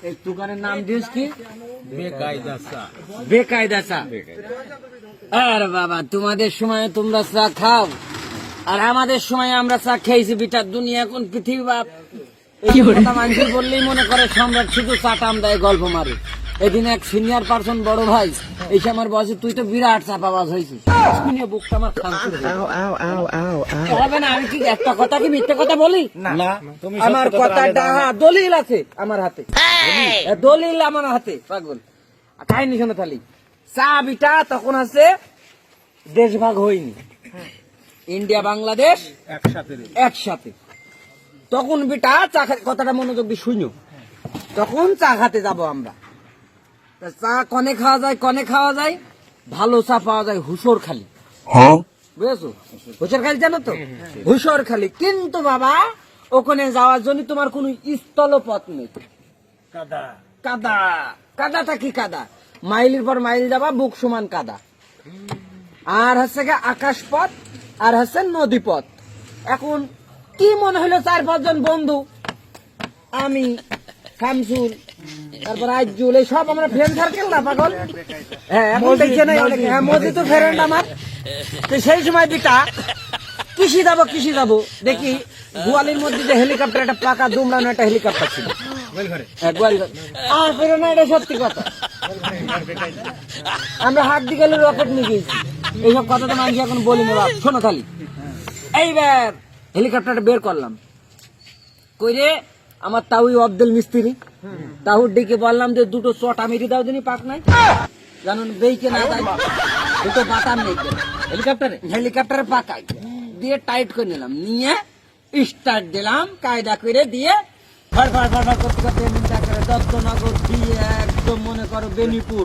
এই দোকানের নাম দিস কি? বেকায়দা চা। বেকায়দা চা। আর বাবা, তোমাদের সময় তোমরা চা খাও, আর আমাদের সময় আমরা চা খেয়েছি বিটা। দুনিয়া এখন পৃথিবী বাপ। এই কথা মানুষ বললেই মনে করে সম্রাট শুধু চাটাম দেয়, গল্প মারে। এদিন এক সিনিয়র পার্সন বড় ভাই এসে আমার বসে, তুই তো বিরাট চাপাবাজ হয়েছিস। শুনে বুকটা আমার খামচুর হবে না। আমি কি একটা কথা কি মিথ্যে কথা বলি? না, আমার কথাটা দলিল আছে আমার হাতে, দলিল আমার হাতে। পাগল কাহিনী শোনো তালি। চা বিটা তখন আছে দেশভাগ হয়নি, ইন্ডিয়া বাংলাদেশ একসাথে। তখন বিটা চা কথাটা মনোযোগ দিয়ে শুনো। তখন চা খাতে যাবো আমরা। চা কনে খাওয়া যায়? কনে খাওয়া যায়? ভালো চা পাওয়া যায় হুসর খালি। বুঝেছো? হুসর খালি জানো তো? হুসর খালি। কিন্তু বাবা, ওখানে যাওয়ার জন্য তোমার কোন স্থলপথ নেই। কাদা কাদা। কাদাটা কি কাদা? মাইলের পর মাইল যাবা, বুক সমান কাদা। আর হচ্ছে আকাশ পথ, আর হচ্ছে নদী পথ। এখন কি মনে হলো, 4-5 জন বন্ধু, আমি, শামসুল, তারপর আইজুল, এই সব আমরা ফ্রেন্ড সার্কেল না পাগল। হ্যাঁ, এখন দেখছে না, মোদি তো ফ্রেন্ড আমার। তো সেই সময় বিটা কৃষি যাবো দেখি গোয়ালির মধ্যে যে হেলিকপ্টার, একটা পাকা দুমড়ানো একটা হেলিকপ্টার ছিল। আর ফেরো না, এটা সত্যি কথা। আমরা হাত দিয়ে গেলে রকেট নিয়ে গেছি। এইসব কথা তো মানুষ এখন বলি না বাপ। শোনো খালি, এইবার হেলিকপ্টারটা বের করলাম কইরে, আমার তাউই আব্দুল মিস্ত্রি, তাহুর ডেকে বললাম যে দুটো চটা মেরি দাও দিনই, পাক নাই জানুন বেইকে না যায়, দুটো বাতাম নেই হেলিকপ্টারে পাকাই দিয়ে টাইট করে নিলাম, নিয়ে স্টার্ট দিলাম কায়দা করে দিয়ে ফর ফর ফর ফর করতে করতে দত্তনগর দিয়ে একদম মনে করো বেনিপুর,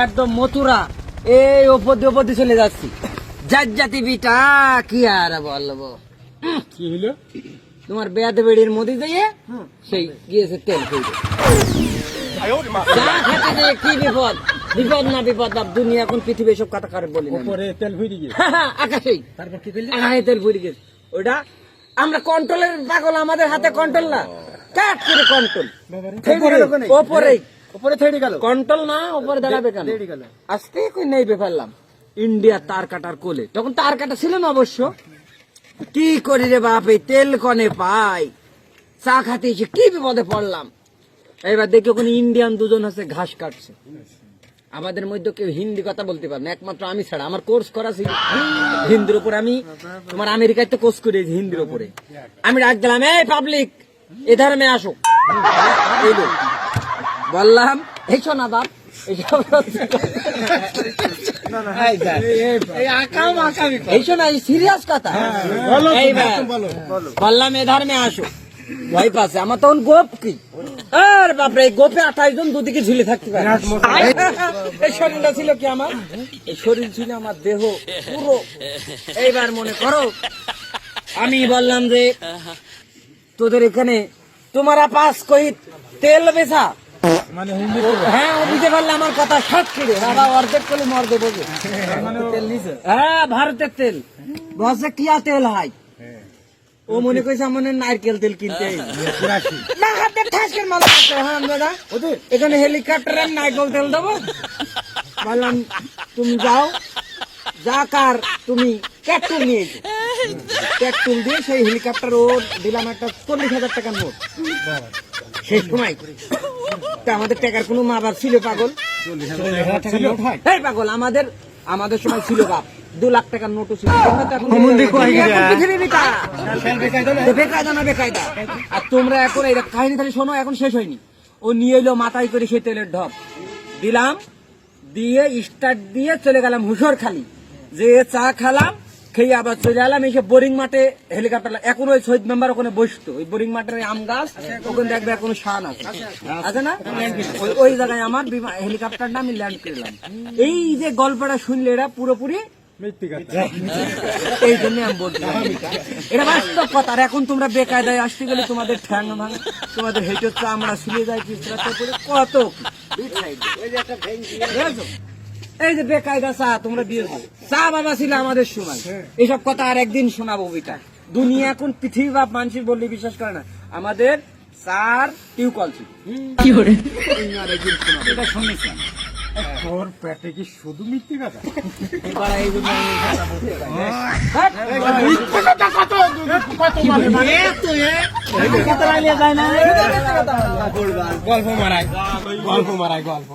একদম মথুরা, এই ওপর দিয়ে চলে যাচ্ছি। জাতি বিটা কি আর বলবো, কি হলো? তোমার বেয়াদ বেড়ির মধ্যে দিয়ে সেই গিয়েছে তেল খেয়ে। কি বিপদ, বিপদ না বিপদ বাপ। দুনিয়া এখন পৃথিবী সব কথা কারে বলি না। তেল ভরে গিয়ে আকাশেই, তারপর কি করলি? তেল ভরে গেছে। ওটা আমরা কন্ট্রোলের পাগল, আমাদের হাতে কন্ট্রোল না, কাট করে কন্ট্রোল ওপরে থেড়ে গেল। কন্ট্রোল না, ওপরে দাঁড়াবে কেন? আজকে কই নেই বেফারলাম ইন্ডিয়া তার কাটার কোলে। তখন তার কাটা ছিল না অবশ্য। কি করি রে বাপ, এই তেল কনে পাই, চা খাতে এসে কি বিপদে পড়লাম। এবার দেখি ওখানে ইন্ডিয়ান দুজন আছে ঘাস কাটছে। আমাদের মধ্যে কেউ হিন্দি কথা বলতে পারে না, একমাত্র আমি ছাড়া। আমার কোর্স করা ছিল হিন্দির উপরে। আমি তোমার আমেরিকায় তো কোর্স করেছি হিন্দির উপরে। আমি ডাক দিলাম, এই পাবলিক এধারে মে আসো। বললাম, এই শোনা বাপ, সিরিয়াস কথা। বললাম এধার মে আসো, ভয় পাচ্ছে আমার। তখন গোপ কি, আর বাপরে, এই গোপে 28 জন দুদিকে ঝুলে থাকতে পারে। এই শরীরটা ছিল কি আমার, এই শরীর ছিল আমার দেহ পুরো। এইবার মনে করো আমি বললাম যে তোদের এখানে তোমারা পাস কই তেল বেচা, মানে হ্যাঁ, ও বুঝতে পারলে আমার কথা সাক্ষী বাবা, অর্ধেক করলে মর্দে বোঝে। হ্যাঁ, ভারতের তেল বসে কিয়া তেল হয়। ও মনে করছে মনে নারকেল তেল কিনতে। এখানে হেলিকপ্টারের নারকেল তেল দেবো। বললাম তুমি যাও, যা কার তুমি ট্যাক্টর নিয়েছো, ট্যাক্টর দিয়ে সেই হেলিকপ্টার ও দিলাম একটা 40,000 টাকার নোট। সেই সময় আমাদের টাকার কোনো মাবার ছিল পাগল? পাগল আমাদের সময় ছিল বাপ 2 লাখ টাকার নোটও ছিল। বেকায়দা না বেকায়দা। আর তোমরা এখন এই কাহিনী তাহলে শোনো, এখন শেষ হয়নি। ও নিয়ে এলো মাথায় করে সেই তেলের ঢপ দিলাম, দিয়ে স্টার্ট দিয়ে চলে গেলাম হুসর খালি। যে চা খালাম, খেয়ে আবার চলে এলাম এসে বোরিং মাঠে হেলিকপ্টার। এখন ওই 6 মেম্বার ওখানে বসতো, ওই বোরিং মাঠের আম গাছ, ওখানে দেখবে এখন শান আছে না, ওই জায়গায় আমার হেলিকপ্টারটা আমি ল্যান্ড করলাম। এই যে গল্পটা শুনলে এরা পুরোপুরি এই জন্য আমি বলছিলাম এটা বাস্তব কথা। আর এখন তোমরা বেকায়দায় আসতে গেলে তোমাদের ঠ্যাং ভাঙে, তোমাদের হেঁটে আমরা শুনে যাই কত। এই যে বেকায়দা চা তোমরা দিয়েছো, চা বাবা ছিল আমাদের সময়। এইসব কথা আর একদিন শোনাবো। বিটা দুনিয়া এখন পৃথিবী বাপ মানুষের বললে বিশ্বাস করে না। আমাদের 4 টিউকল ছিল। এটা শুনেছেন তোর পেটে কি শুধু মিথ্যে কথা এবার এই জন্য আমি কথা বলতে পারি। মিথ্যে কথা কত কত মানে মানে কথা লাইলে যায় না। গল্প মারায় গল্প